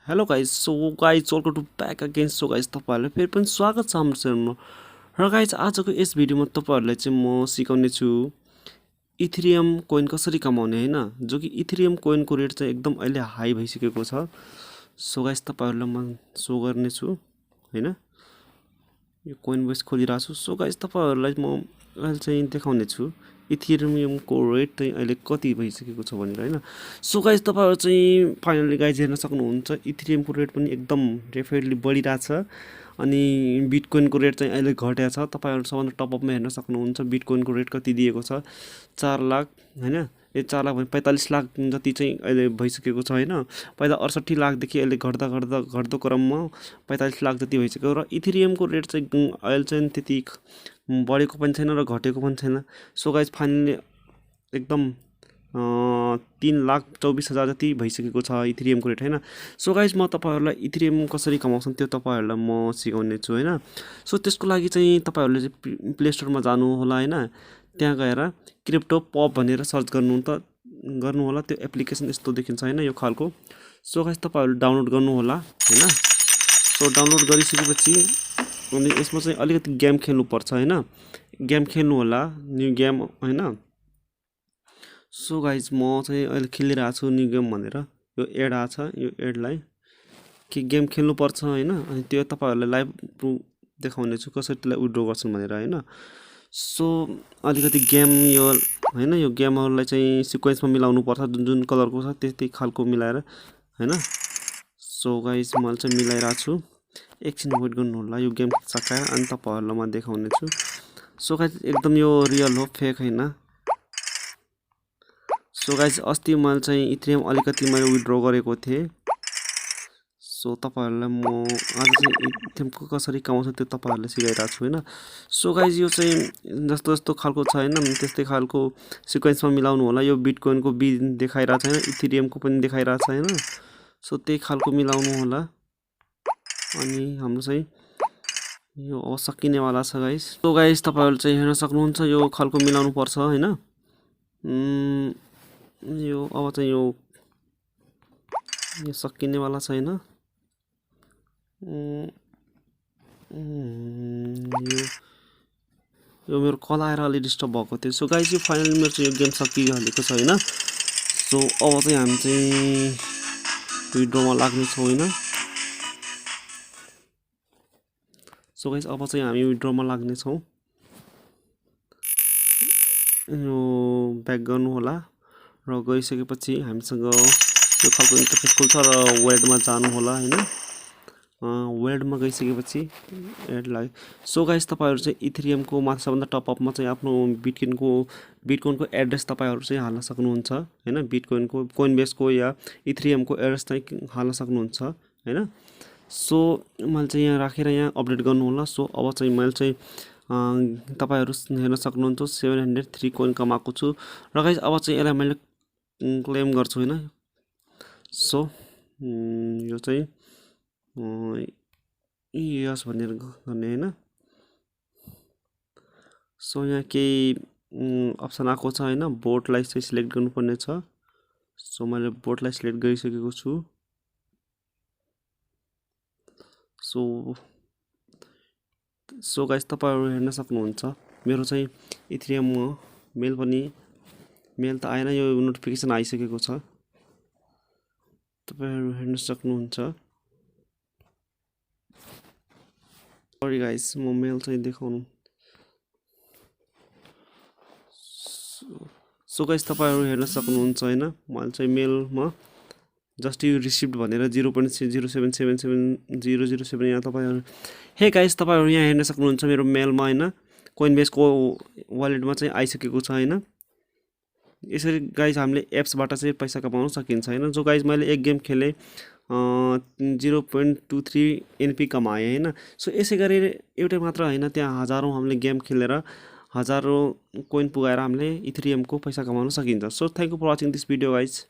Hello guys welcome to back again. So guys तपाईहरुलाई फेरि पनि स्वागत छ हाम्रो च्यानलमा। र गाइज आजको यस भिडियोमा तपाईहरुलाई चाहिँ म सिकाउने छु इथेरियम कोइन कसरी कमाउने हैन, जो कि इथेरियम कोइनको रेट चाहिँ एकदम अहिले हाई भइसकेको छ। सो गाइज तपाईहरुलाई म शो गर्ने छु हैन, यो कोइन बेस खोलिरहेको छु। सो गाइज तपाईहरुलाई म अहिले चाहिँ देखाउने छु इथेरियमको रेट चाहिँ अहिले कति भइसकेको छ भनेर हैन। सो गाइज तपाईहरु चाहिँ फाइनली गाइज हेर्न सक्नुहुन्छ इथेरियमको रेट पनि एकदम डेफिनेटली बढिरहेछ अनि बिटकोइनको रेट चाहिँ अहिले घटेको छ। तपाईहरु सबभन्दा टपअपमा हेर्न सक्नुहुन्छ बिटकोइनको रेट कति दिएको छ, 4 लाख हैन। यो 4 लाख भने 45 लाख जति चाहिँ अहिले भइसकेको छ हैन। पहिला 68 लाखदेखि अहिले घट्दो क्रममा 45 लाख जति भइसक्यो। र इथेरियमको रेट चाहिँ अहिले चाहिँ त्यति बढेको पनि छैन र घटेको पनि छैन। सो गाइज फाइनली एकदम 3,24,000 जति भइसकेको छ इथेरियमको रेट हैन। सो गाइज म तपाईहरुलाई इथेरियम कसरी कमाउँछन् त्यो तपाईहरुलाई म सिकाउने छु हैन। सो त्यसको लागि चाहिँ तपाईहरुले चाहिँ प्ले स्टोरमा जानु होला हैन, त्यहाँ गएर क्रिप्टो पप भनेर सर्च गर्नु होला। त्यो एप्लिकेसन यस्तो देखिन्छ हैन, यो खालको। सो गाइज तपाईहरुले डाउनलोड गर्नु होला हैन। सो डाउनलोड गरिसकेपछि अनि यसमा चाहिँ अलिकति गेम खेल्नु पर्छ हैन, गेम खेल्नु होला, न्यू गेम हैन। सो गाइज म चाहिँ अहिले खेलिरहेको छु न्यू गेम भनेर, यो एड आछ, यो एडलाई के गेम खेल्नु पर्छ हैन। अनि त्यो तपाईहरुलाई लाइभ देखाउने छु कसरी त्यसलाई विथड्र गर्छन् भनेर हैन। सो अलिकति गेम यो हैन, यो गेमहरुलाई चाहिँ सिक्वेन्समा मिलाउनु पर्छ, जुन कलरको छ त्यस्तै खालको मिलाएर हैन। सो गाइज म चाहिँ मिलाइरहेको छु, एकछिन वेट गर्नु होला, यो गेम सकाएर अनि तपाईहरुलाई म देखाउने छु। सो गाइज एकदम यो रियल हो, फेक हैन। सो गाइज अस्ति मैले चाहिँ इथेरियम अलिकति मैले विथड्र गरेको थिएँ। सो तपाईहरुलाई म आज चाहिँ इथेरियमको कसरी कमाउँछ त्यो तपाईहरुलाई सिकाइरहेको छु हैन। सो गाइज यो चाहिँ जस्तो खालको छ हैन, त्यस्तै खालको सिक्वेन्समा मिलाउनु होला। यो बिटकोइनको बी देखाइरहेको छैन, इथेरियमको पनि देखाइरहेको छ हैन। सो त्यही खालको मिलाउनु होला अनि हाम्रो चाहिँ यो अब सकिनेवाला छ गाइज। सो गाइज तपाईहरु चाहिँ हेर्न सक्नुहुन्छ यो खालको मिलाउनु पर्छ हैन। यो अब चाहिँ यो सकिनेवाला छैन। यो मेरो कल आएर अलि डिस्टर्ब भएको थियो। सो गाइज यो फाइनली मेरो चाहिँ यो गेम सकिहालेको छ हैन। सो अब चाहिँ हामी चाहिँ विथड्रमा लाग्ने छौँ हैन। सो गाइज अब चाहिँ हामी विथड्रमा लाग्ने छौँ। यो ब्याक गर्नु होला र गइसकेपछि हामीसँग यो खालको इन्टरफेस खुल्छ र वेल्डमा जानु होला हैन। वेल्डमा गइसकेपछि एडलाई। सो गाइज तपाईहरु चाहिँ इथेरियमको सबभन्दा टपअपमा चाहिँ आफ्नो बिटकोइनको एड्रेस तपाईहरु चाहिँ हाल्न सक्नुहुन्छ हैन। बिटकोइनको कोइनबेसको या इथेरियमको एड्रेस चाहिँ हाल्न सक्नुहुन्छ हैन। सो मैले चाहिँ यहाँ राखेर यहाँ अपडेट गर्नु होला। सो अब चाहिँ मैले चाहिँ तपाईहरु हेर्न सक्नुहुन्छ 703 कोइन कमाएको छु र गाइज अब चाहिँ यसलाई मैले क्लेम गर्छु हैन। सो यो चाहिँ यस भनेर गर्ने हैन। सो यहाँ केही अप्सन आएको छ हैन, बोटलाई चाहिँ सिलेक्ट गर्नुपर्ने छ। सो मैले बोटलाई सिलेक्ट गरिसकेको छु। सो गाइज तपाईहरु हेर्न सक्नुहुन्छ मेरो चाहिँ इथेरियममा मेल त आएन, यो नोटिफिकेसन आइसकेको छ, तपाईहरु हेर्न सक्नुहुन्छ। सरी गाइज म मेल चाहिँ देखाउनु। सो गाइज तपाईहरु हेर्न सक्नुहुन्छ हैन, मैले चाहिँ मेलमा जस्ट यु रिसिभ्ड भनेर 0.0777007 यहाँ तपाईहरु हे गाइज तपाईहरु यहाँ हेर्न सक्नुहुन्छ मेरो मेलमा हैन, कोइनबेसको वालेटमा चाहिँ आइसकेको छ हैन। यसरी गाइज हामीले एप्सबाट चाहिँ पैसा कमाउन सकिन्छ हैन। जो गाइज मैले एक गेम खेले 0.23 एनपी कमाएँ हैन। सो यसै गरी एउटै मात्र हैन, त्यहाँ हजारौं हामीले गेम खेलेर हजारौं कोइन पुगाएर हामीले इथेरियमको पैसा कमाउन सकिन्छ। So thank you for watching this video guys.